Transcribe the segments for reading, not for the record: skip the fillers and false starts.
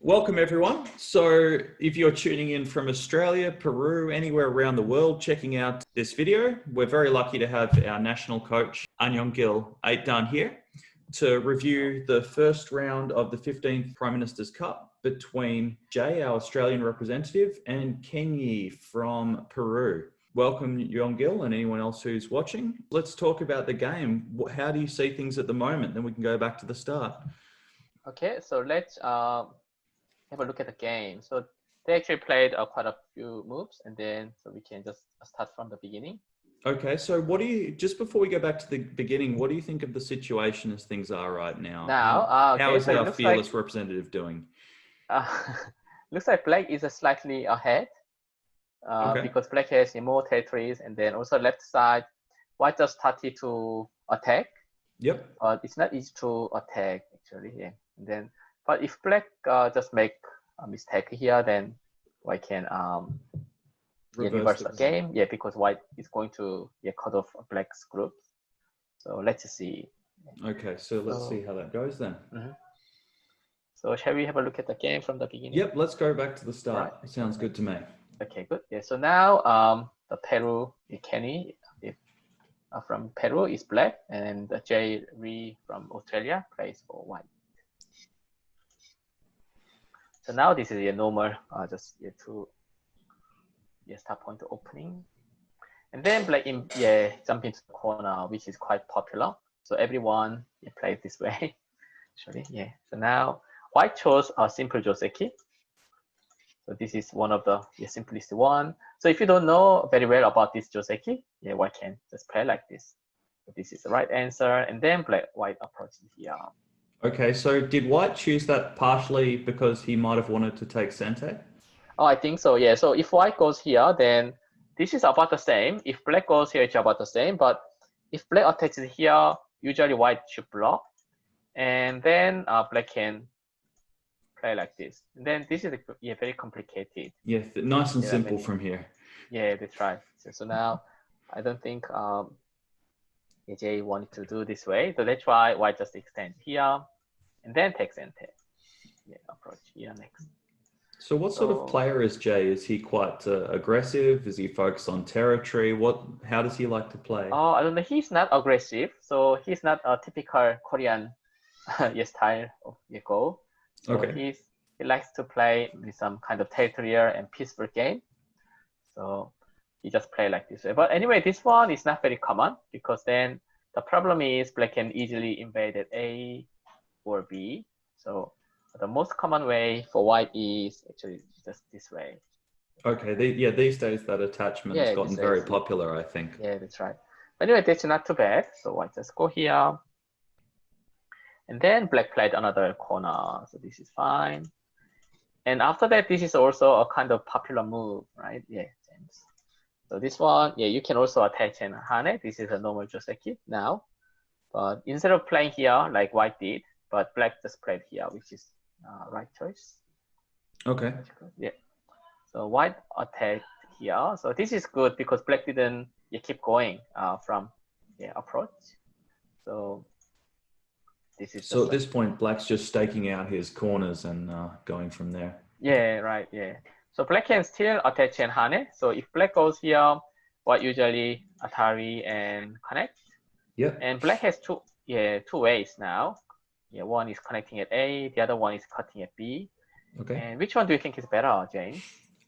Welcome everyone. So if you're tuning in from Australia, Peru, anywhere around the world, checking out this video, we're very lucky to have our national coach, An Younggil, 8 here to review the first round of the 15th Prime Minister's Cup between Jay, our Australian representative, and Kenyi from Peru. Welcome Younggil and anyone else who's watching. Let's talk about the game. How do you see things at the moment? Then we can go back to the start. Okay, so let's have a look at the game. So they actually played quite a few moves, and then so we can just start from the beginning. Okay, so what do you, just before we go back to the beginning, what do you think of the situation as things are right now? How is our fearless representative doing? Looks like Black is slightly ahead because Black has more territories, and then also left side, White just started to attack. Yep. But it's not easy to attack actually. Yeah. And then, but if Black just make a mistake here, then White can reverse the game. Yeah, because White is going to cut off Black's group. So let's see. Okay, so let's see how that goes then. So shall we have a look at the game from the beginning? Yep, let's go back to the start. Right. It sounds good to me. Okay, good. Yeah. So now the Peru Kenyi from Peru is Black, and the Jaeryong Rie from Australia plays for White. So now this is a normal, just start point opening, and then Black jump into the corner, which is quite popular. So everyone plays this way. Actually, So now White chose a simple joseki. So this is one of the simplest one. So if you don't know very well about this joseki, White can just play like this. So this is the right answer, and then White approaches here. Okay, so did White choose that partially because he might have wanted to take Sente? Oh, I think so, yeah. So if White goes here, then this is about the same. If Black goes here, it's about the same. But if Black attaches here, usually White should block. And then Black can play like this. And then this is very complicated. Yeah, nice and simple from here. Yeah, that's right. So now I don't think Jay wanted to do this way. So let's try White just extend here and then take Sente. Approach here next. So what sort of player is Jay? Is he quite aggressive? Is he focused on territory? How does he like to play? Oh, I don't know. He's not aggressive. So he's not a typical Korean style of goal. So he likes to play with some kind of territorial and peaceful game. So he just play like this way. But anyway, this one is not very common because then the problem is Black can easily invade at A or B. So the most common way for White is actually just this way. Okay, these days that attachment has gotten very popular, I think. Yeah, that's right. But anyway, that's not too bad. So White just go here. And then Black played another corner. So this is fine. And after that, this is also a kind of popular move, right? Yeah, James. So this one, you can also attach an hane. This is a normal joseki now. But instead of playing here like White did, but Black just played here, which is right choice. Okay. Yeah. So White attacked here. So this is good because Black didn't keep going from approach. So this is so at this point, Black's just staking out his corners and going from there. Yeah, right. Yeah. So Black can still attach and hane. So if Black goes here, White usually Atari and connect. Yeah. And Black has two ways now. Yeah, one is connecting at A, the other one is cutting at B. Okay. And which one do you think is better, James?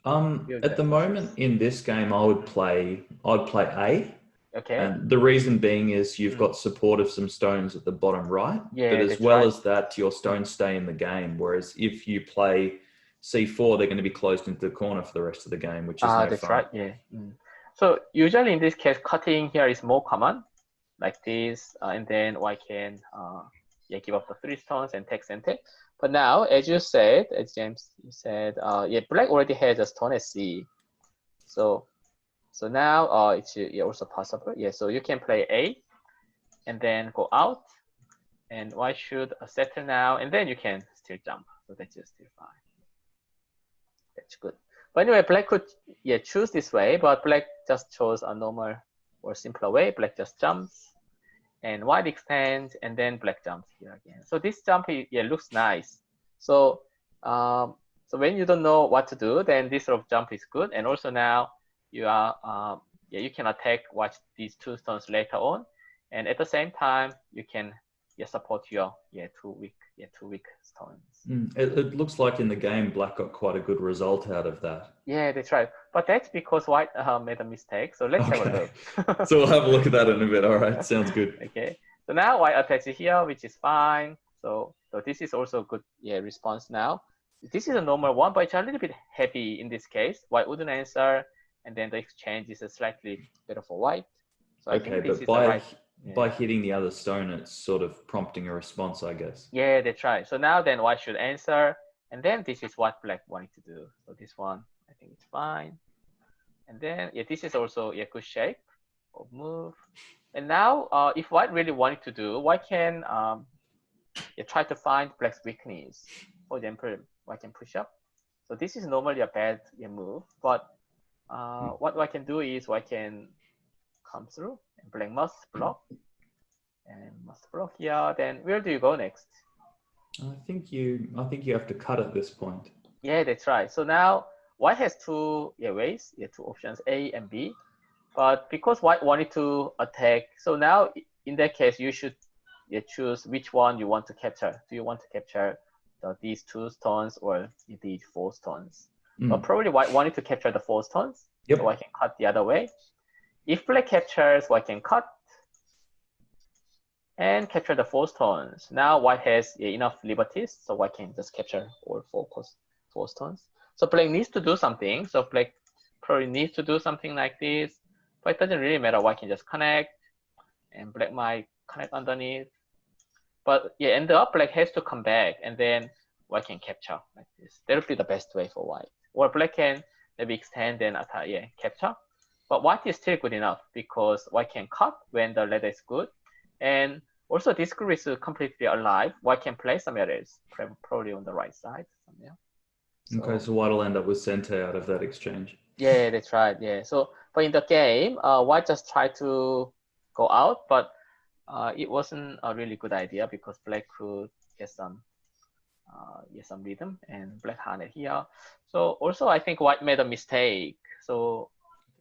At the moment in this game, I'd play A. Okay. And the reason being is you've got support of some stones at the bottom right, but as well as that, your stones stay in the game. Whereas if you play C4, they're going to be closed into the corner for the rest of the game, which is no that's fun. Right. Yeah. So usually in this case, cutting here is more common, like this, and then White can give up the 3 stones and take Sente. But now, as you said, as James said, Black already has a stone at C. So now it's also possible. Yeah, so you can play A and then go out, and White should settle now, and then you can still jump. So that's just still fine. That's good. But anyway, Black could choose this way, but Black just chose a normal or simpler way. Black just jumps, and White extends, and then Black jumps here again. So this jump looks nice. So So when you don't know what to do, then this sort of jump is good. And also now you are, you can attack watch these two stones later on, and at the same time you can support your two weak stones. It looks like in the game, black got quite a good result out of that. Yeah, that's right. But that's because white made a mistake. So let's have a look. So we'll have a look at that in a bit. All right, sounds good. Okay. So now white attacks here, which is fine. So this is also a good response now. This is a normal one, but it's a little bit heavy in this case. White wouldn't answer, and then the exchange is slightly better for white. So I think this is by hitting the other stone, it's sort of prompting a response, I guess. Yeah, that's right. So now then white should answer, and then this is what black wanted to do. So this one, I think it's fine. And then this is also a good shape of move. And now if white really wanted to do, white can try to find black's weakness. For example, white can push up. So this is normally a bad move, but what white can do is white can come through, and black must block. And must block here. Then where do you go next? I think you have to cut at this point. Yeah, that's right. So now white has two ways, two options, A and B. But because white wanted to attack, so now in that case you should choose which one you want to capture. Do you want to capture these two stones or these four stones? But probably white wanted to capture the four stones. Yep. So I can cut the other way. If black captures, white can cut and capture the four stones. Now white has enough liberties, so white can just capture all four stones. So black needs to do something. So black probably needs to do something like this, but it doesn't really matter. White can just connect, and black might connect underneath. But end up black has to come back, and then white can capture like this. That would be the best way for white. Or black can maybe extend and attack, capture. But white is still good enough because white can cut when the ladder is good. And also this group is completely alive. White can play some areas, probably on the right side. Okay, so white will end up with center out of that exchange. Yeah, that's right. Yeah. So, but in the game, white just tried to go out, but it wasn't a really good idea because black could get some rhythm, and black had it here. So also I think white made a mistake. So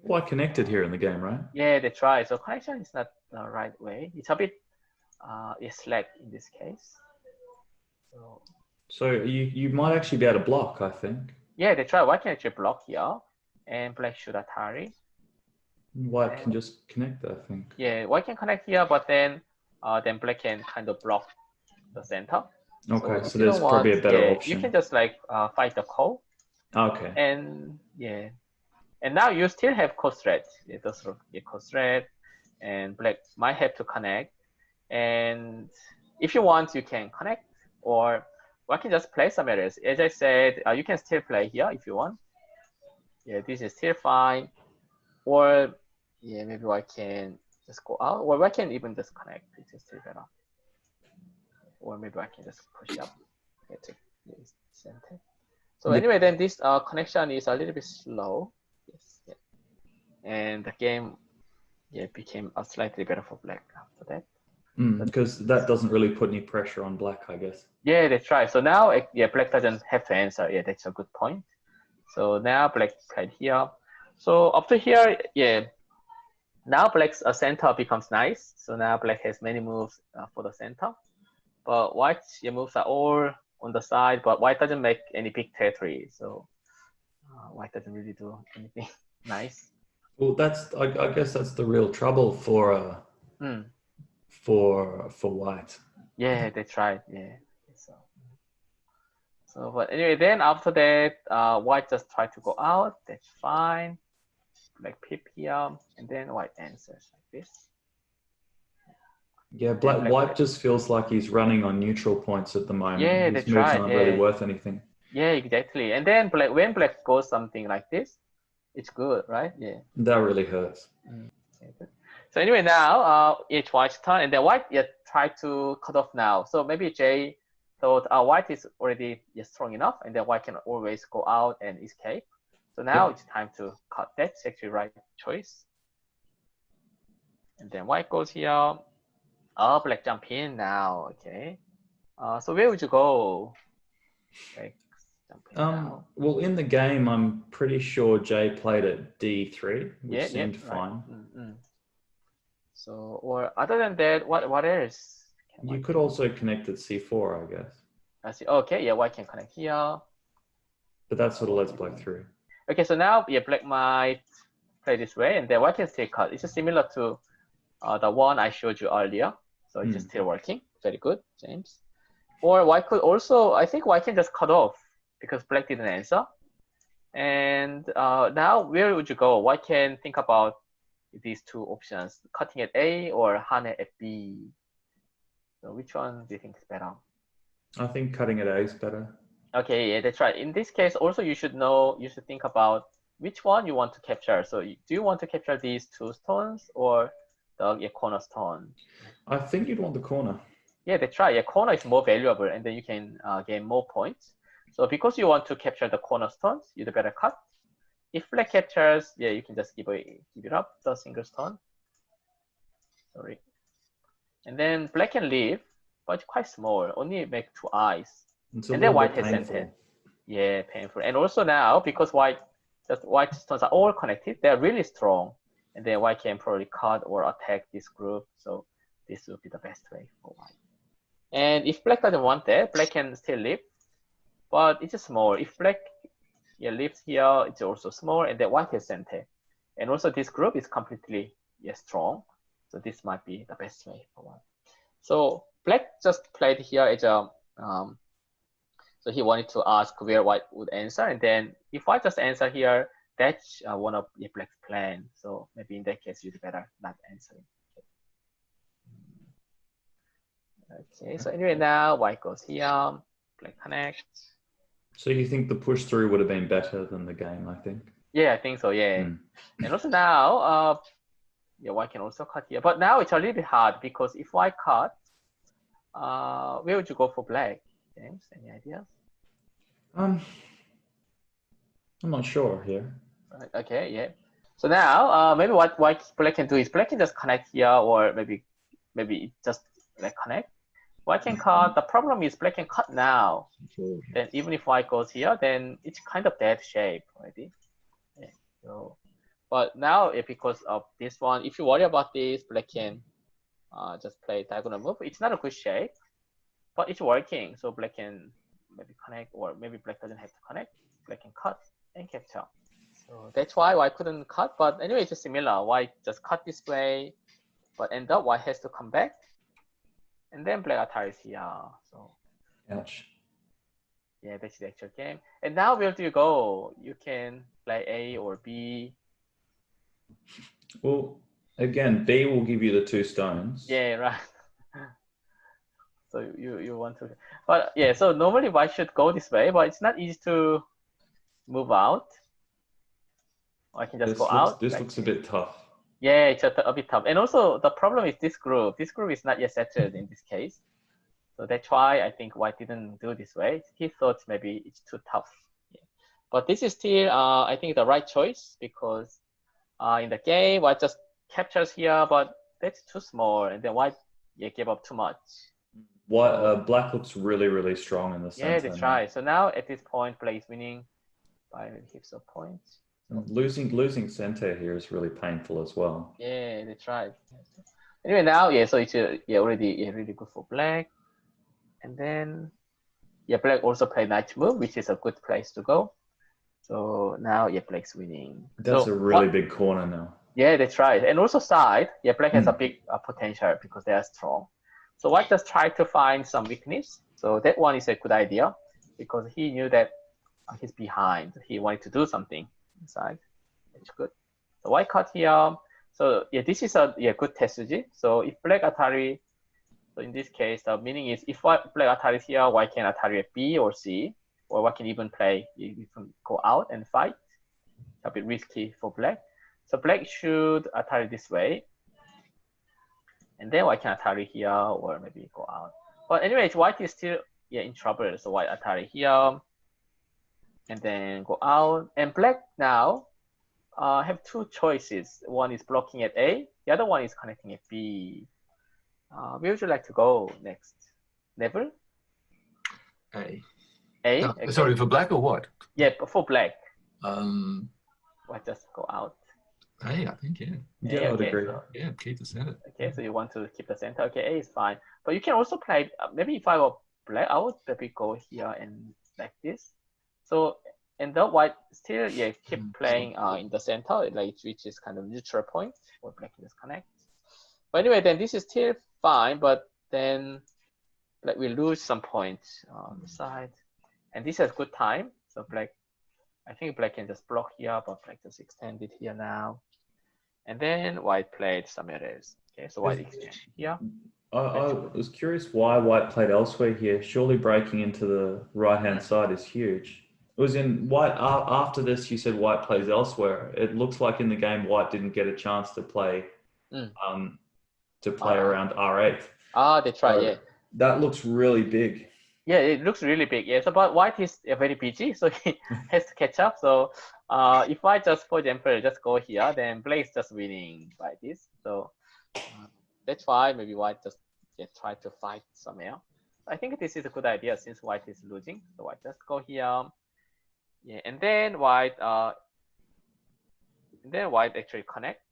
white connected here in the game, right? Yeah, that's right. So connection is not the right way. It's a bit slack in this case. So you might actually be able to block, I think. Yeah, that's right. White can actually block here, and black should Atari. White can just connect, I think. Yeah, white can connect here, but then black can kind of block the center. Okay, so there's probably a better option. You can just like fight the call. Okay. And and now you still have coast red. Those sort of coast red, and black might have to connect. And if you want, you can connect, or I can just play some areas. As I said, you can still play here if you want. Yeah, this is still fine. Or maybe I can just go out, or I can even just connect. It's still better. Or maybe I can just push up to the center. So anyway, then this connection is a little bit slow. Yes, and the game became slightly better for black after that. Because that doesn't really put any pressure on black, I guess. Yeah, that's right. So now black doesn't have to answer. Yeah, that's a good point. So now black played here. So up to here, now black's center becomes nice. So now black has many moves for the center. But white's moves are all on the side, but white doesn't make any big territory. So white doesn't really do anything nice. Well, I guess that's the real trouble for white. Yeah, that's right. Yeah. So but anyway, then after that, white just tried to go out. That's fine. Black pip here, and then white answers like this. Yeah, white just feels like he's running on neutral points at the moment. Yeah, his moves aren't really worth anything. Yeah, exactly. And then when black goes something like this, it's good, right? Yeah. That really hurts. Okay, so anyway, now it's white's turn, and then white tried to cut off now. So maybe Jay thought white is already strong enough, and then white can always go out and escape. So now it's time to cut. That's actually right choice. And then white goes here. Black jump in now. Okay. So where would you go? Like, Well, in the game, I'm pretty sure Jay played at D3, which seemed fine. Right. So, or other than that, what else? You could also connect at C4, I guess. I see. Okay, yeah, white can connect here. But that sort of lets black through. Okay, so now black might play this way, and then white can still cut. It's just similar to the one I showed you earlier. So it's just still working. Very good, James. Or white could also, I think white can just cut off because black didn't answer. And now where would you go? White can think about these two options, cutting at A or hane at B. So which one do you think is better? I think cutting at A is better. Okay, yeah, that's right. In this case, also you should think about which one you want to capture. So do you want to capture these two stones or the cornerstone? I think you'd want the corner. Yeah, that's right. Yeah, corner is more valuable, and then you can gain more points. So because you want to capture the cornerstones, you'd better cut. If black captures, yeah, you can just give it up, the single stone. Sorry. And then black can leave, but it's quite small, only make two eyes. And then white has center. Yeah, painful. And also now, because white stones are all connected, they're really strong. And then white can probably cut or attack this group. So this will be the best way for white. And if black doesn't want that, black can still leave, but it's just small. If black leaves here, it's also small, and then white has center. And also this group is completely strong. So this might be the best way for white. So black just played here as a, so he wanted to ask where white would answer. And then if white just answer here, that's one of black's plan. So maybe in that case, you'd better not answering. Okay, so anyway, now white goes here, black connects. So you think the push through would have been better than the game, I think? Yeah, I think so, yeah. And also now, white can also cut here. But now it's a little bit hard because if white cut, where would you go for black? James, any ideas? I'm not sure here. Okay, yeah. So now, maybe what black can do is black can just connect here, or maybe just like connect. White can cut. The problem is black can cut now. Then even if white goes here, then it's kind of dead shape already. Yeah. So, but now because of this one, if you worry about this, black can just play diagonal move. It's not a good shape, but it's working. So black can maybe connect, or maybe black doesn't have to connect. Black can cut and capture. So that's why white couldn't cut. But anyway, it's just similar. White just cut this way, but end up white has to come back. And then black attacks here. So ouch. Yeah, that's the actual game. And now where do you go? You can play A or B. Well, again, B will give you the two stones. Yeah, right. So you want to, but yeah. So normally white should go this way, but it's not easy to move out. I can just go out. This looks a bit tough. Yeah, it's a bit tough. And also the problem is this group. This group is not yet settled in this case. So that's why I think white didn't do this way. He thought maybe it's too tough. Yeah. But this is still, I think, the right choice because in the game, white just captures here, but that's too small. And then white gave up too much. Black looks really, really strong in the center. Yeah, that's right. So now at this point, black is winning by heaps of points. Losing center here is really painful as well. Yeah, that's right. Anyway, now so it's already really good for black, and then black also played knight move, which is a good place to go. So now black's winning. That's a really big corner now. Yeah, that's right. And also side, black has a big potential because they are strong. So white just try to find some weakness. So that one is a good idea because he knew that he's behind. He wanted to do something inside. That's good. So white cut here. So this is a good test strategy. So if black Atari, so in this case, the meaning is if black Atari is here, white can Atari at B or C, or white can even play, you can go out and fight. A bit risky for black. So black should Atari this way. And then white can Atari here or maybe go out. But anyways, white is still in trouble. So white Atari here and then go out. And black now have two choices. One is blocking at A. The other one is connecting at B. Where would you like to go next? Neville? A. A. Oh, Okay. sorry, for black or what? Yeah, but for black, Um, white just go out. A, I think, yeah. Yeah, I'd Okay, agree. so Yeah, keep the center. okay, so you want to keep the center. Okay, A is fine. But you can also play, maybe if I were black, I would maybe go here and like this. So, and the white still, yeah, keep playing in the center, like which is kind of neutral point where black can just connect. But anyway, then this is still fine, but then like we lose some points on the side. And this has good time. So black, I think black can just block here, but black just extend it here now. And then white played some errors. Okay, so white exchange here. I was curious why white played elsewhere here. Surely breaking into the right-hand side is huge. It was in white, after this, you said white plays elsewhere. It looks like in the game, white didn't get a chance to play around R8. They try, yeah. That looks really big. Yeah, it looks really big. Yeah, so but white is very busy, so he has to catch up. So if I just, for example, just go here, then black is just winning by this. So that's why maybe white just try to fight somewhere. I think this is a good idea since white is losing. So white just go here. Yeah, and then white actually connects.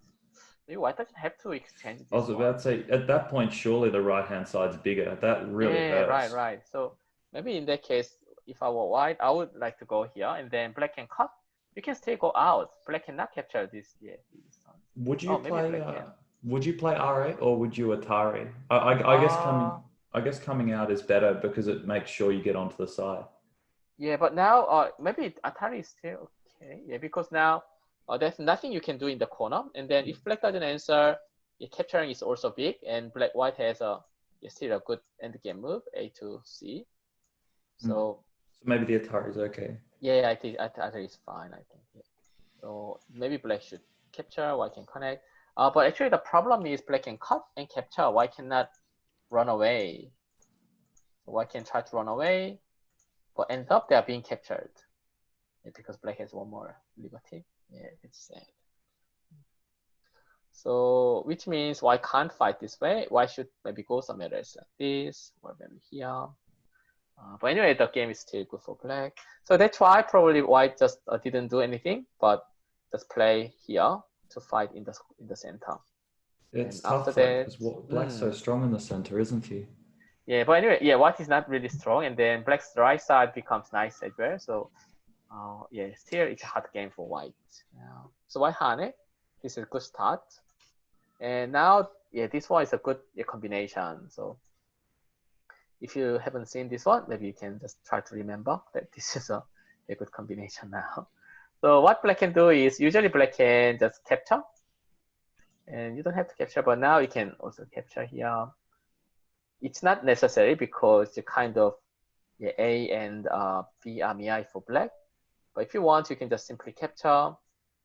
Maybe white doesn't have to exchange this. I was about to say, at that point, surely the right-hand side's bigger. That really hurts. Right. So maybe in that case, if I were white, I would like to go here, and then black can cut. You can still go out. Black cannot capture this. Yeah. Would you play? Would you play R8 or would you Atari? I guess coming out is better because it makes sure you get onto the side. Yeah, but now maybe Atari is still okay. Yeah, because now there's nothing you can do in the corner, and then if black doesn't answer, capturing is also big, and white has still a good end game move, A to C. So maybe the Atari is okay. Yeah, I think Atari is fine. I think. Yeah. So maybe black should capture, white can connect. But actually the problem is black can cut and capture, white cannot run away. So white can try to run away, but ends up they are being captured. Yeah, because black has one more liberty. Yeah, it's sad. So which means white can't fight this way. White should maybe go somewhere else like this, or maybe here. But anyway, the game is still good for black. So that's why probably white just didn't do anything, but just play here to fight in the center. It's tough because black's so strong in the center, isn't he? Yeah, but anyway, yeah, white is not really strong, and then black's right side becomes nice as well. So yeah, still it's a hard game for white. So white Hane, this is a good start. And now, yeah, this one is a good combination. So if you haven't seen this one, maybe you can just try to remember that this is a good combination now. So what black can do is, usually black can just capture. And you don't have to capture, but now you can also capture here. It's not necessary because you kind of, A and B are MI for black. But if you want, you can just simply capture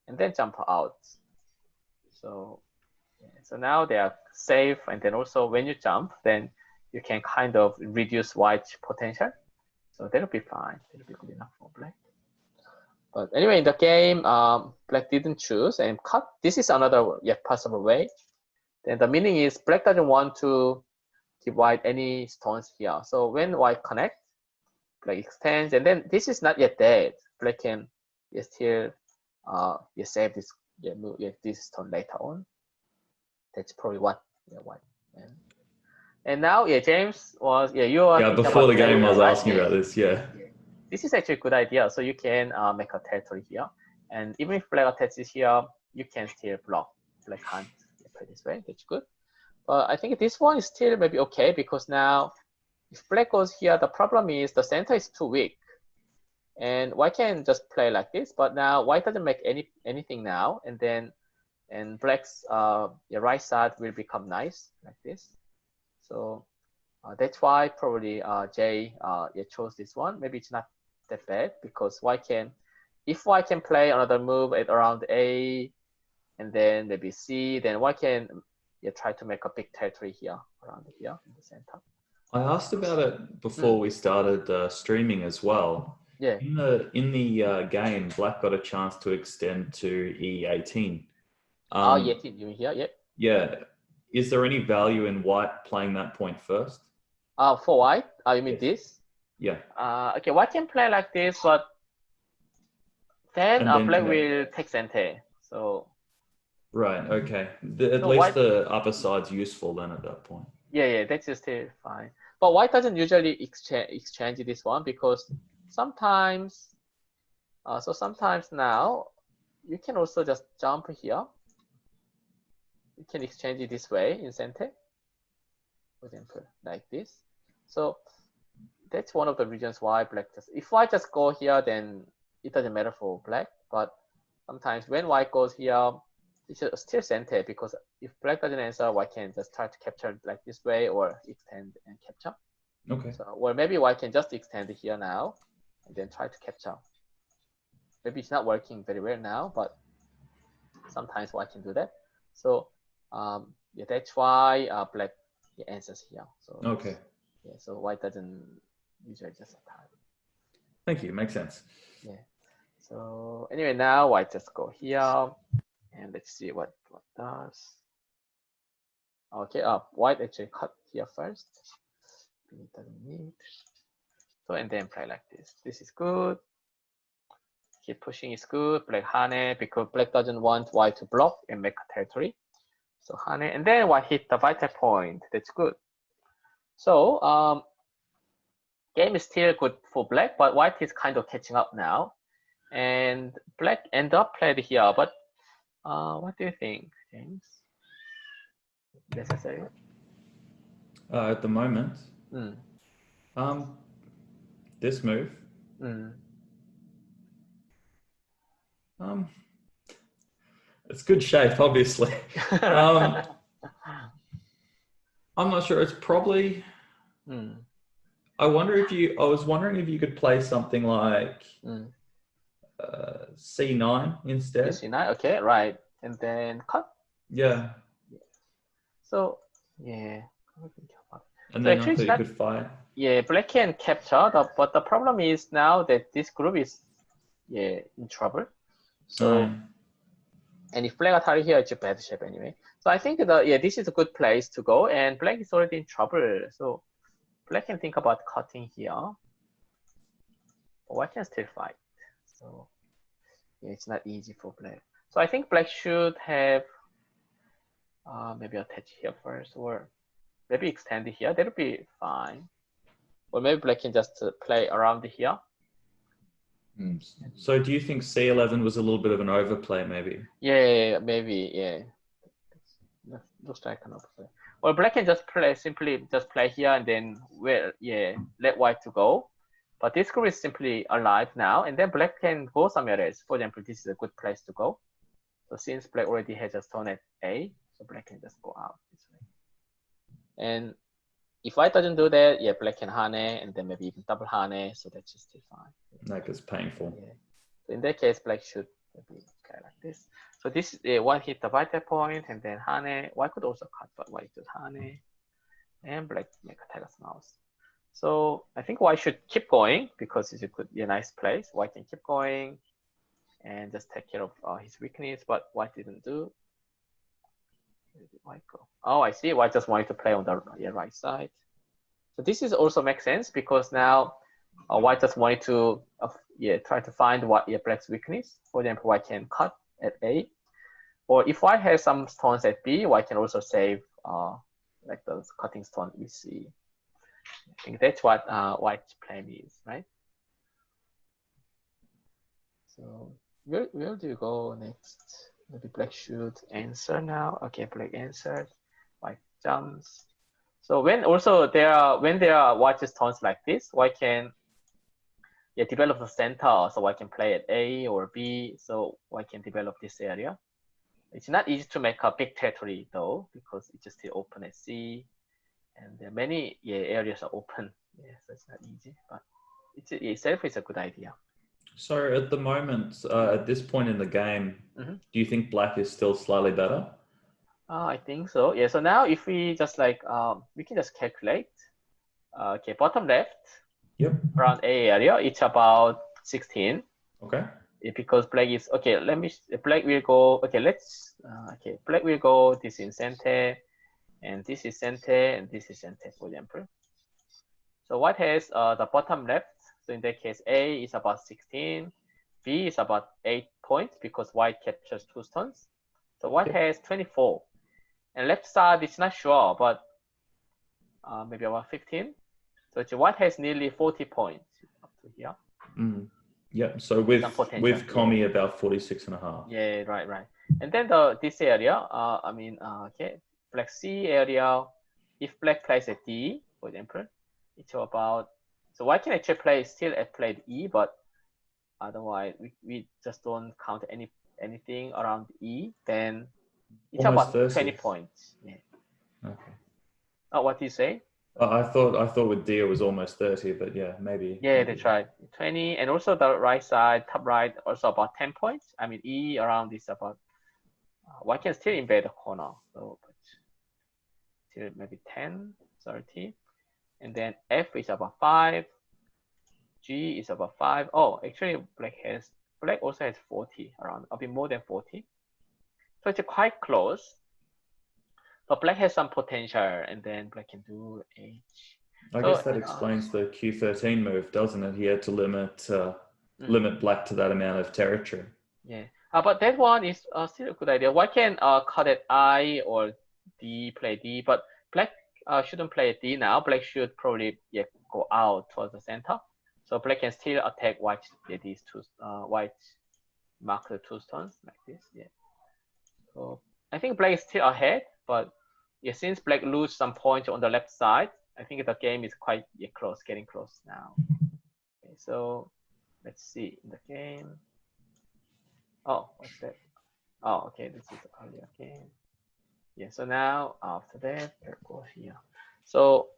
and then jump out. So, so now they are safe. And then also when you jump, then you can kind of reduce white's potential. So that'll be fine. That'll be good enough for black. But anyway, in the game, black didn't choose and cut. This is another possible way. Then the meaning is black doesn't want to give white any stones here. So when white connect, black extends, and then this is not yet dead. Black can still save this this stone later on. That's probably what white. And now, James was you are before the game I was asking about this. This is actually a good idea. So you can make a territory here, and even if black attaches here, you can still block. Black can't play this way. That's good. But I think this one is still maybe okay because now, if black goes here, the problem is the center is too weak, and white can just play like this. But now white doesn't make anything now, and then black's right side will become nice like this. So that's why probably Jay chose this one. Maybe it's not that bad because if white can play another move at around A and then maybe C, then white can try to make a big territory here around here in the center. I asked about it before we started streaming as well. Yeah. In the game, black got a chance to extend to E18. E18, you mean here? Yep. Yeah. Is there any value in white playing that point first? For white? You mean this? Yeah. Okay, white can play like this, but then, And then black connect. will take center. So Right. Okay. At So least white- the upper side's useful then at that point. yeah, that's still fine. But white doesn't usually exchange this one because sometimes, sometimes now you can also just jump here. You can exchange it this way in center, for example, like this. So that's one of the reasons why black just, if white just go here, then it doesn't matter for black. But sometimes when white goes here, it's still center because if black doesn't answer, white can just try to capture like this way or extend and capture. Okay. So, or maybe white can just extend here now and then try to capture. Maybe it's not working very well now, but sometimes white can do that. So yeah, that's why black answers here. So Okay. yeah, so white doesn't usually just attack. Thank you. Makes sense. Yeah. So anyway, now white just go here and let's see what does. Okay, white actually cut here first. It doesn't need. So and then play like this. This is good. Keep pushing is good. Black hane because black doesn't want white to block and make a territory. So hane and then white hit the vital point. That's good. So game is still good for black, but white is kind of catching up now. And black end up played here, but what do you think, James? Necessary? At the moment, this move. It's good shape, obviously. I'm not sure. It's probably. I was wondering if you could play something like C9 instead. C9, okay, right, and then cut. Yeah. So yeah. And so then actually hopefully you could fight. Yeah, black can capture, but the problem is now that this group is in trouble. So and if black attack here, it's a bad shape anyway. So I think this is a good place to go, and black is already in trouble. So black can think about cutting here, but white can still fight. So yeah, it's not easy for black. So I think black should have maybe attach here first, or maybe extend it here. That'll be fine. Or maybe black can just play around here. So do you think C11 was a little bit of an overplay, maybe? Yeah, maybe, yeah. Looks like an overplay. Or black can just simply play here and then let white to go. But this group is simply alive now, and then black can go somewhere else. For example, this is a good place to go. So since black already has a stone at A, so black can just go out this way. And if white doesn't do that, yeah, black can hane and then maybe even double hane, so that's just still fine. That is painful. Yeah. So in that case, black should maybe play like this. So this white hit the vital point and then hane. White could also cut, but white does hane, and black make a Tiger's mouse. So I think white should keep going because it's a nice place. White can keep going and just take care of his weakness, but white didn't do. Where did white go? Oh, I see. White just wanted to play on the right side. So this is also makes sense because now white just wanted to try to find what black's weakness. For example, white can cut at A, or if white has some stones at B, white can also save like those cutting stone we see. I think that's what white's plan is, right? So where do you go next? Maybe black should answer now. Okay, black answered. White jumps. So when there are white stones like this, white can develop the center. So white can play at A or B. So white can develop this area. It's not easy to make a big territory though, because it's just still open at C, and there are many areas are open. Yeah, so it's not easy, but itself is a good idea. So at the moment, at this point in the game, do you think black is still slightly better? I think so. Yeah. So now if we just we can just calculate. Okay, bottom left. Yep. Around A area, it's about 16. Okay. Because black is okay. Black will go. Okay, black will go. This in center, and this is center, and this is center, for example. So white has the bottom left. So in that case, A is about 16, B is about 8 points because white captures 2 stones. So white has 24. And left side is not sure, but maybe about 15. So white has nearly 40 points up to here. Yep. So with Komi about 46.5. Yeah, right. And then this area, okay, black C area. If black plays a D, for example, it's about. So white can actually play E, but otherwise we just don't count anything around E. Then it's Almost about 30. 20 points. Yeah. Okay. Oh, what do you say? I thought with D it was almost 30, but yeah, maybe. Yeah, that's right. 20, and also the right side, top right, also about 10 points. I mean, E around is about. White can still embed the corner, so but still maybe 10, 30, and then F is about 5. G is about 5. Oh, actually, black also has 40 around, a bit more than 40. So it's quite close. But black has some potential, and then black can do H. I guess that explains the Q13 move, doesn't it? He had to limit black to that amount of territory. Yeah, but that one is still a good idea. White can cut at I or D, play D, but black shouldn't play D now. Black should probably go out towards the center. So black can still attack white. These two white mark the 2 stones like this. Yeah. So I think black is still ahead, but since black lose some points on the left side, I think the game is quite close, getting close now. Okay, so let's see in the game. Oh, what's that? Oh, okay, this is the earlier game. Yeah, so now after that, let's go here. So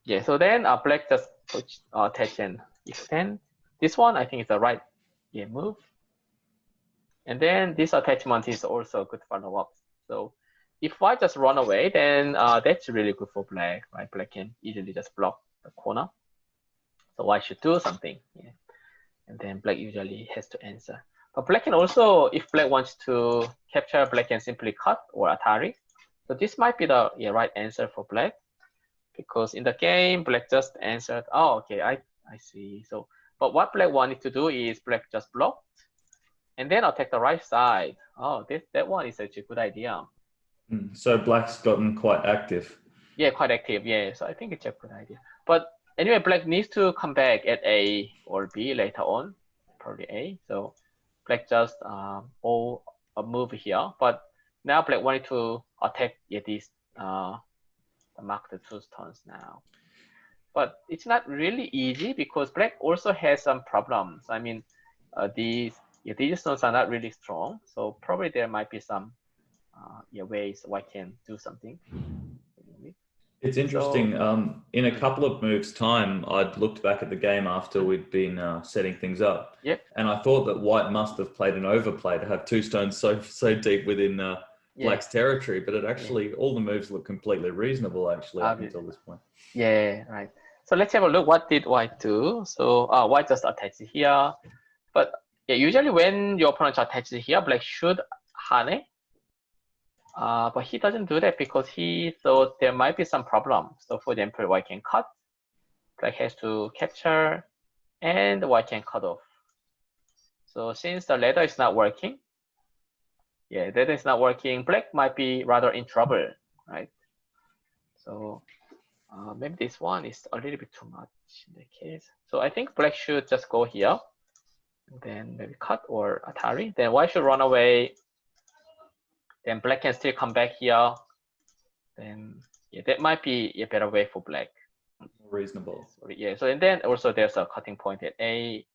yeah, so then black just push attach and extend. This one I think is the right move. And then this attachment is also a good follow-up. So if white just run away, then that's really good for black, right? Black can easily just block the corner. So white should do something. Yeah. And then black usually has to answer. But black can also, if black wants to capture, black can simply cut or Atari. So this might be the right answer for black, because in the game, black just answered, oh, okay, I see. So, but what black wanted to do is black just blocked, and then I'll take the right side. Oh, that one is actually a good idea. So black's gotten quite active. Yeah, quite active. Yeah, so I think it's a good idea. But anyway, black needs to come back at A or B later on, probably A. So black just move here. But now black wanted to attack this mark the 2 stones now. But it's not really easy because black also has some problems. I mean, these stones are not really strong. So probably there might be some ways white can do something. It's interesting. In a couple of moves' time, I'd looked back at the game after we'd been setting things up, and I thought that white must have played an overplay to have 2 stones so deep within black's territory. But it actually, all the moves look completely reasonable actually up until this point. Yeah, right. So let's have a look. What did white do? So white just attached here, but usually when your opponent attaches here, black should hane. But he doesn't do that because he thought there might be some problem. So for example, white can cut, black has to capture, and white can cut off. So since the ladder is not working, ladder is not working, black might be rather in trouble, right? So maybe this one is a little bit too much in the case. So I think black should just go here, and then maybe cut or Atari. Then white should run away. Then black can still come back here. Then that might be a better way for black. Reasonable. So and then also there's a cutting point at A.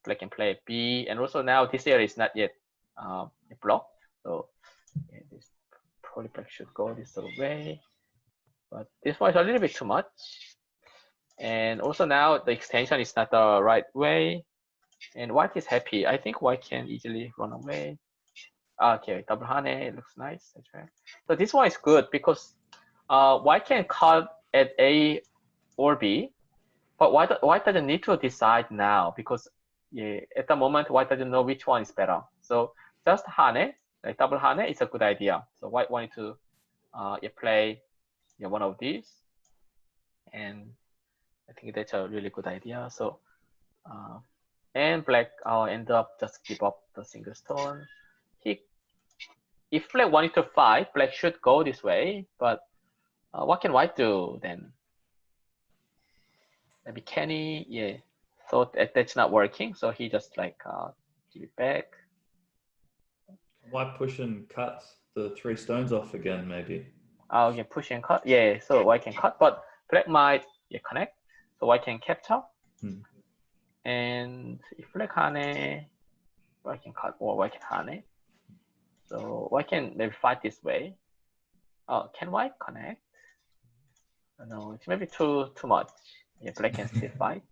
Black can play B, and also now this area is not yet blocked. So this probably black should go this way. But this one is a little bit too much. And also now the extension is not the right way. And white is happy. I think white can easily run away. Okay, double hane, it looks nice. That's right. So this one is good because white can cut at A or B, but white doesn't need to decide now because at the moment white doesn't know which one is better. So just hane, like double hane, is a good idea. So white wanted to play one of these, and I think that's a really good idea. So, and black end up just give up the single stone. If black wanted to fight, black should go this way, but what can white do then? Maybe Kenny, yeah, thought that's not working, so he just like give it back. White push and cut the 3 stones off again, maybe. Oh, yeah, push and cut. Yeah, so white can cut, but black might connect, so white can capture. And if black hane, white can cut or white can hane. So white can maybe fight this way. Oh, can white connect? No, it's maybe too much. Yeah, black can still fight.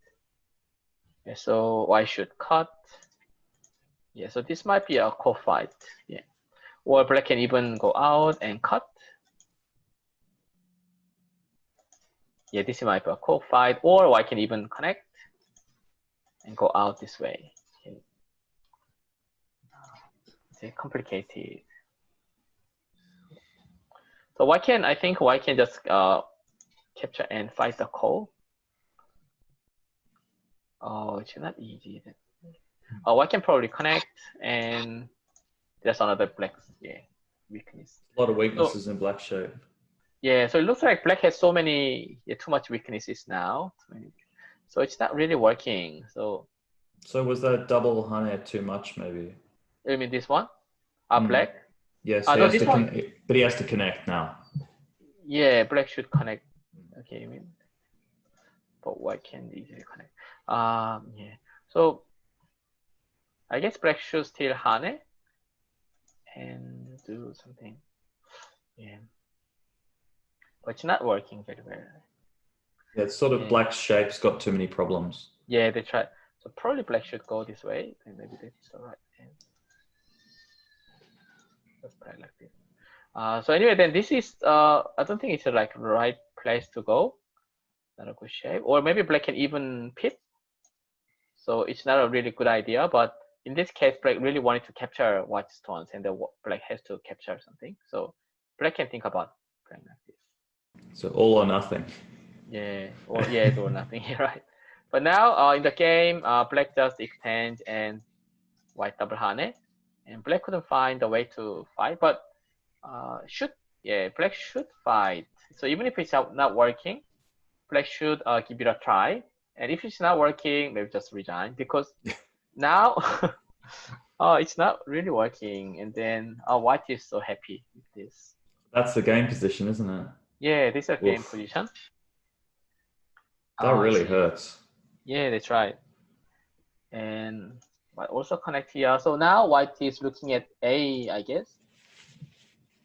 Yeah, so white should cut. Yeah, so this might be a co-fight. Yeah, or black can even go out and cut. Yeah, this might be a co-fight, or white can even connect and go out this way. Okay. It's complicated. So I think white can just capture and fight the call. Oh, it's not easy. White can probably connect, and there's another black weakness. A lot of weaknesses in black shape. Yeah, so it looks like black has so many, too much weaknesses now. So it's not really working. So was that double hane too much, maybe? You mean this one? Black? Yes, no, this one. But he has to connect now. Yeah, black should connect. Okay, you mean, but white can easily connect. Yeah. So I guess black should still hane and do something. Yeah. But it's not working very well. Yeah, it's sort of black shape's got too many problems. Yeah, they tried. So probably black should go this way, and maybe that's the right hand. Let's play like this. So anyway, then this is I don't think it's the right place to go. Not a good shape. Or maybe black can even pit. So it's not a really good idea, but in this case, black really wanted to capture white stones, and the black has to capture something. So black can think about playing like this. So all or nothing. Yeah, or or nothing. Right. But now in the game, black just exchange and white double hane, and black couldn't find a way to fight. But black should fight. So even if it's not working, black should give it a try. And if it's not working, maybe just resign, because now it's not really working. And then white is so happy with this. That's the game position, isn't it? Yeah, this is a game position. That really hurts. Yeah, that's right. And white also connect here. So now white is looking at A, I guess.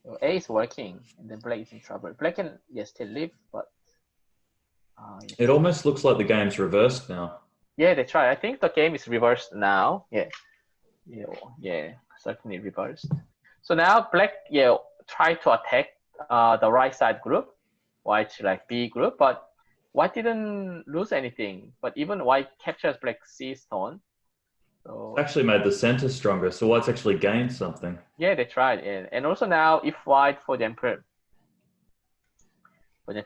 So A is working, and then black is in trouble. Black can still live, but it almost looks like the game's reversed now. Yeah, that's right. I think the game is reversed now. Yeah, certainly reversed. So now black try to attack the right side group, white like B group, but white didn't lose anything. But even white captures black C stone. So actually made the center stronger, so white's actually gained something. Yeah, that's right. And also now if white, for example,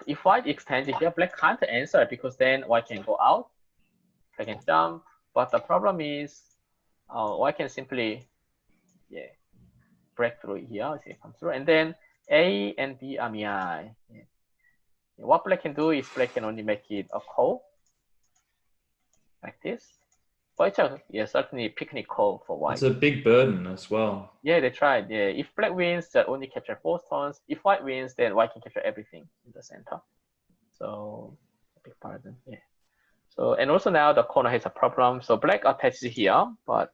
if white extends here, black can't answer, because then white can go out, black can jump. But the problem is white can simply break through here, see it come through, and then A and B are mi. What black can do is black can only make it a call like this. But it's certainly picnic call for white. It's a big burden as well. Yeah, they tried. Yeah, if black wins, they only capture 4 stones. If white wins, then white can capture everything in the center. So a big burden. Yeah. So and also now the corner has a problem. So black attaches here, but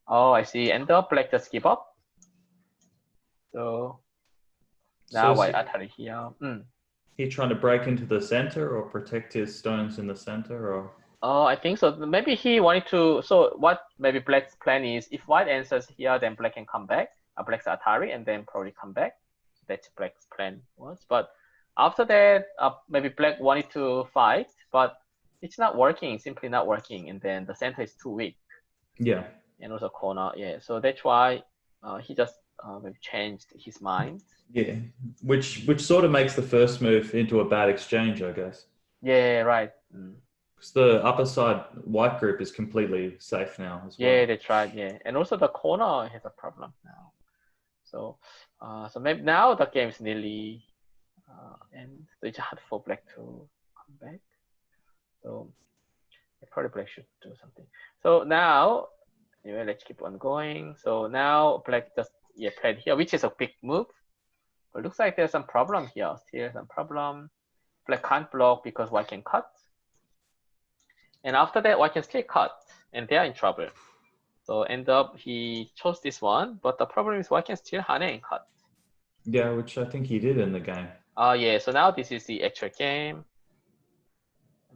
I see. And the black just give up. So now white attack here. He trying to break into the center or protect his stones in the center, or? I think so. Maybe he wanted to. So what maybe black's plan is, if white answers here, then black can come back. Black's Atari, and then probably come back. That's black's plan was. But after that, maybe black wanted to fight, but it's not working. Simply not working. And then the center is too weak. Yeah. And also corner. Yeah. So that's why he just maybe changed his mind. Yeah, which sort of makes the first move into a bad exchange, I guess. Yeah, right. Because the upper side white group is completely safe now as well. Yeah, they tried. Yeah, and also the corner has a problem now. So, so maybe now the game is nearly and it's hard for black to come back. So probably black should do something. So now, anyway, let's keep on going. So now black just played here, which is a big move. But looks like there's some problem here. Still some problem. Black can't block because white can cut. And after that, white can still cut, and they are in trouble. So end up he chose this one, but the problem is white can still hane and cut. Yeah, which I think he did in the game. Oh yeah, so now this is the actual game.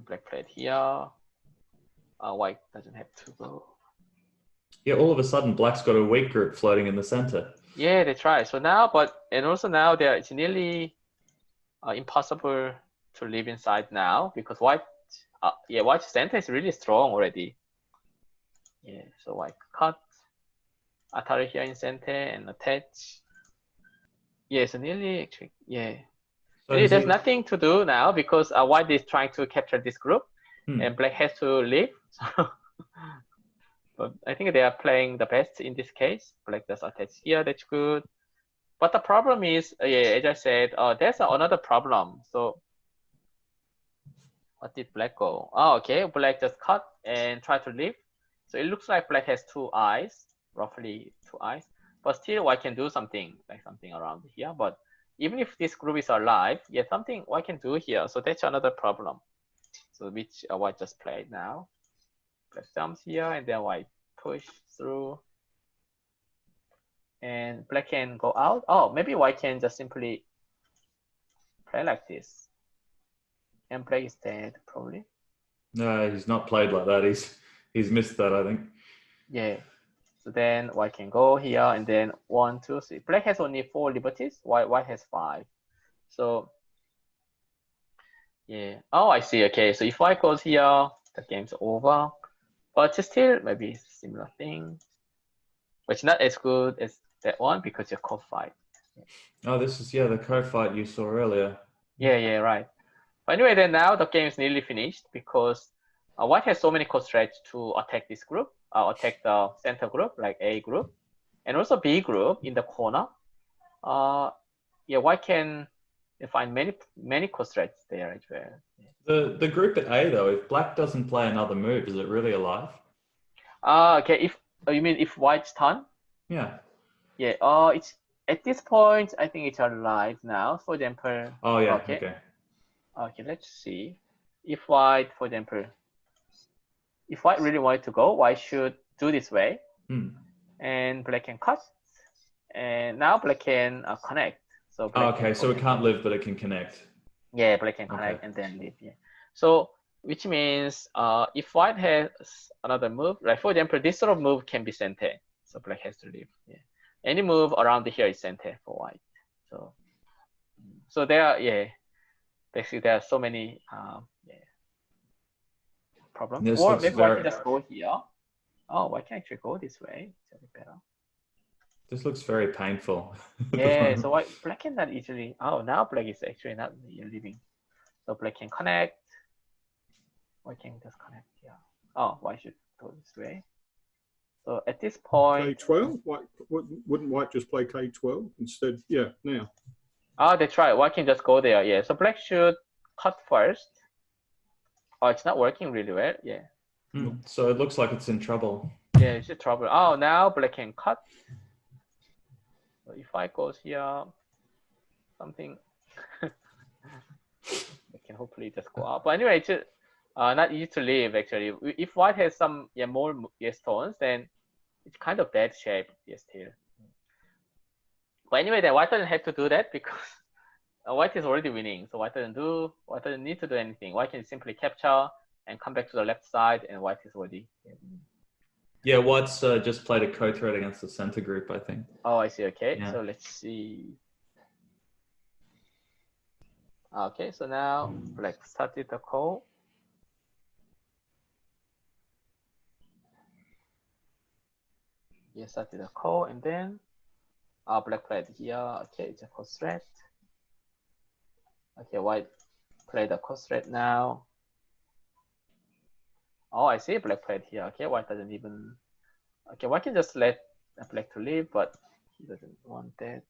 Black played here. White doesn't have to go. Yeah, all of a sudden, black's got a weak group floating in the center. Yeah, they try. So now, and also now it's nearly impossible to live inside now because white center is really strong already. Yeah, so white cut, Atari here in center and attach. Yeah, so nearly actually, yeah. So Really, there's nothing to do now because white is trying to capture this group and black has to leave. But I think they are playing the best in this case. Black does attach here, that's good. But the problem is, as I said, there's another problem. So what did black go? Oh, okay, black just cut and try to leave. So it looks like black has two eyes, roughly two eyes. But still, white can do something, like something around here. But even if this group is alive, something white can do here. So that's another problem. So which white just played now. Black jumps here, and then white push through. And black can go out. Oh, maybe white can just simply play like this. And black is dead, probably. No, he's not played like that. He's missed that, I think. Yeah. So then white can go here, and then 1, 2, 3. Black has only 4 liberties. White has 5. So yeah. Oh, I see. Okay. So if white goes here, the game's over. But still, maybe similar thing. But it's not as good as that one because you're co-fight. Oh, this is, the co-fight you saw earlier. Yeah, right. But anyway, then now the game is nearly finished because white has so many co-threats to attack this group, attack the center group, like A group, and also B group in the corner. White can find many co-threats there as well. The group at A, though, if black doesn't play another move, is it really alive? Okay, if you mean if white's turn? Yeah. Yeah, it's at this point, I think it's alive now. For example. Oh, yeah, okay. Okay, let's see. If white, for example, if white really wanted to go, white should do this way. And black can cut. And now black can connect. So black so it can't live, but it can connect. Yeah, black can connect and then live. Yeah. So which means if white has another move, like for example, this sort of move can be center. So black has to live. Yeah. Any move around here is center for white. So there are, basically there are so many problems. Or maybe I can just go here. Oh, why can't I actually go this way? It's a bit better. This looks very painful. Yeah, so black cannot easily. Oh, now black is actually not leaving. So black can connect. Why can't just connect here? Oh, why should go this way? So at this point, K12. Wouldn't white just play K12 instead? Yeah, now. Oh, that's right. White can just go there. Yeah. So black should cut first. Oh, it's not working really well. Yeah. So it looks like it's in trouble. Yeah, it's in trouble. Oh, now black can cut. So if I goes here, something it can hopefully just go up. But anyway, it's not easy to leave actually. If white has some more stones, then it's kind of bad shape still. But anyway, then white doesn't have to do that because white is already winning. So white doesn't need to do anything. White can simply capture and come back to the left side, and white is already winning. Yeah, white's just played a co-threat against the center group, I think. Oh, I see. Okay, Yeah. so let's see. Okay, so now black started the call. Yeah, started the call, and then Black played here. Okay, it's a cross threat. Okay, white played the cross threat now. Oh, I see black played here. Okay, white doesn't even. Okay, white can just let black to leave, but he doesn't want that.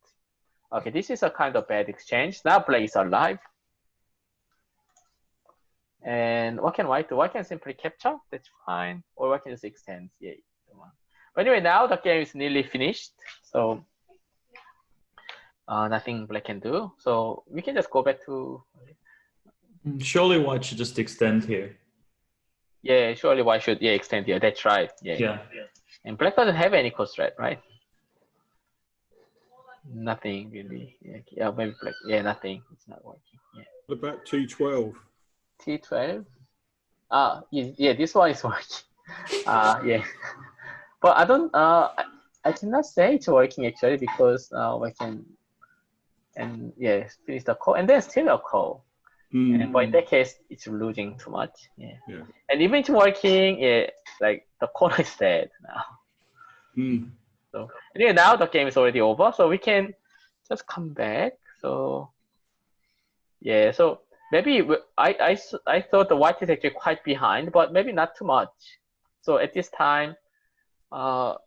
Okay, this is a kind of bad exchange. Now black is alive. And what can white do? White can simply capture. That's fine. Or white can just extend. Yeah. But anyway, now the game is nearly finished. So nothing black can do. So we can just go back to. Surely white should just extend here. Yeah, surely white should extend here. That's right. Yeah. And black doesn't have any cross threat, right? Nothing really. Yeah, maybe black. Yeah, nothing. It's not working. Yeah. What about T12? T12. Yeah, this one is working. Yeah. But I don't. I cannot say it's working actually because I can. And yeah, finish the call and then still a call. But in that case, it's losing too much. Yeah. And even it's working, like the corner is dead now. So anyway, now the game is already over, so we can just come back. So yeah, so maybe I thought the white is actually quite behind, but maybe not too much. So at this time, the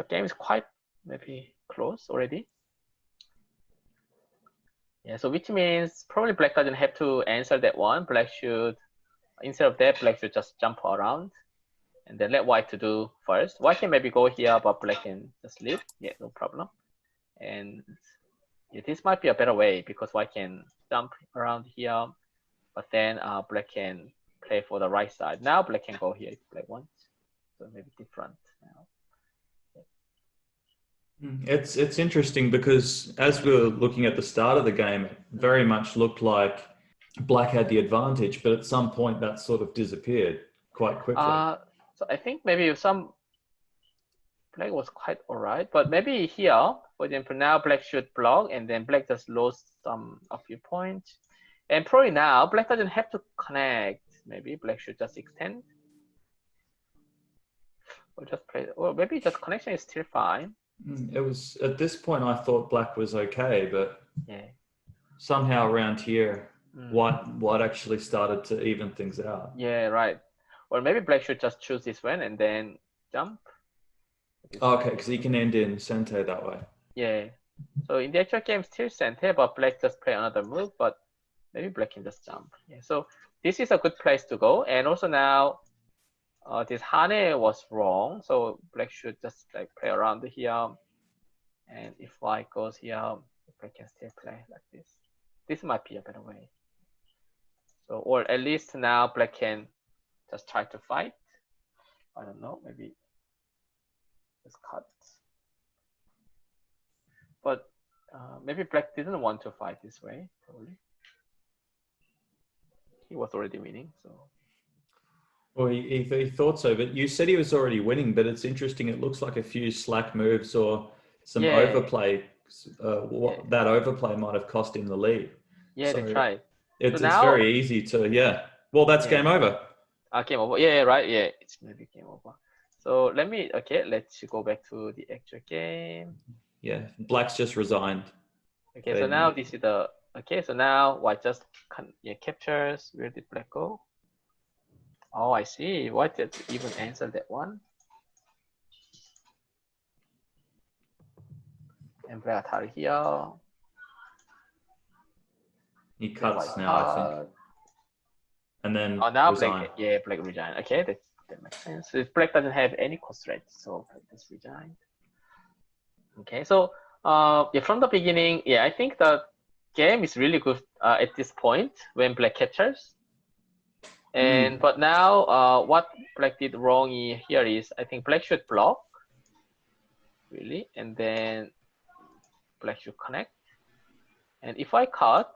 game is quite maybe close already. Yeah, so which means probably black doesn't have to answer that one. Black should, instead of that, black should just jump around and then let white to do first. White can maybe go here, but black can just leave. Yeah, no problem. And yeah, this might be a better way because white can jump around here, but then black can play for the right side. Now black can go here if black wants. So maybe different now. It's interesting because as we were looking at the start of the game, it very much looked like black had the advantage, but at some point that sort of disappeared quite quickly. So I think maybe some black was quite alright, but maybe here, for example, now black should block and then black just lost a few points. And probably now black doesn't have to connect. Maybe black should just extend. Or just play, or maybe just connection is still fine. It was at this point I thought black was okay, but somehow around here, white actually started to even things out. Yeah, right. Or maybe black should just choose this one and then jump. Okay, because he can end in center that way. Yeah. So in the actual game, still center, but black just play another move, but maybe black can just jump. Yeah. So this is a good place to go. And also now, this Hane was wrong, so black should just like play around here. And if white goes here, black can still play like this. This might be a better way. So, or at least now black can just try to fight. I don't know, maybe just cut. But maybe black didn't want to fight this way, probably. He was already winning, so. Well, he thought so, but you said he was already winning, but it's interesting. It looks like a few slack moves or some overplay. That overplay might have cost him the lead. Yeah, so that's right. It's very easy to, Well, that's game over. Game over. Yeah, right. Yeah, it's maybe game over. So let's go back to the actual game. Yeah, black's just resigned. Okay, so now this is the, so now white just captures. Where did black go? Oh, I see. White did even answer that one. And black attack here. He cuts now, I think. And then now resign. Black resign. Okay, that makes sense. So if black doesn't have any cost threat, so black just resign. Okay, so from the beginning, I think the game is really good at this point when black captures. And but now what black did wrong here is I think black should block, really, and then black should connect. And if I cut,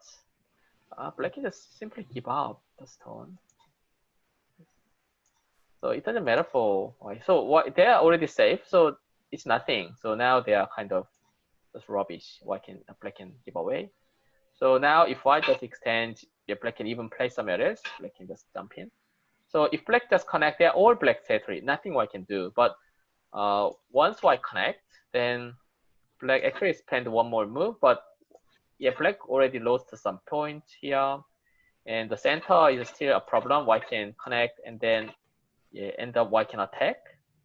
black can just simply give up the stone. So it doesn't matter for white. So what they are already safe, so it's nothing. So now they are kind of just rubbish. Black can give away. So now if white just extend, black can even play somewhere else. Black can just jump in. So if black just connect, they're all black territory. Nothing white can do. But once white connect, then black actually spent one more move, but yeah, black already lost some points here. And the center is still a problem. White can connect and then yeah, end up white can attack.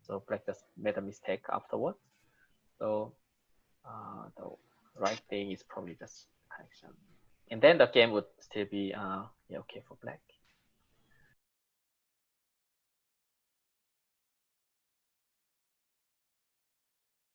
So black just made a mistake afterwards. So the right thing is probably just connection. And then the game would still be yeah, okay for black.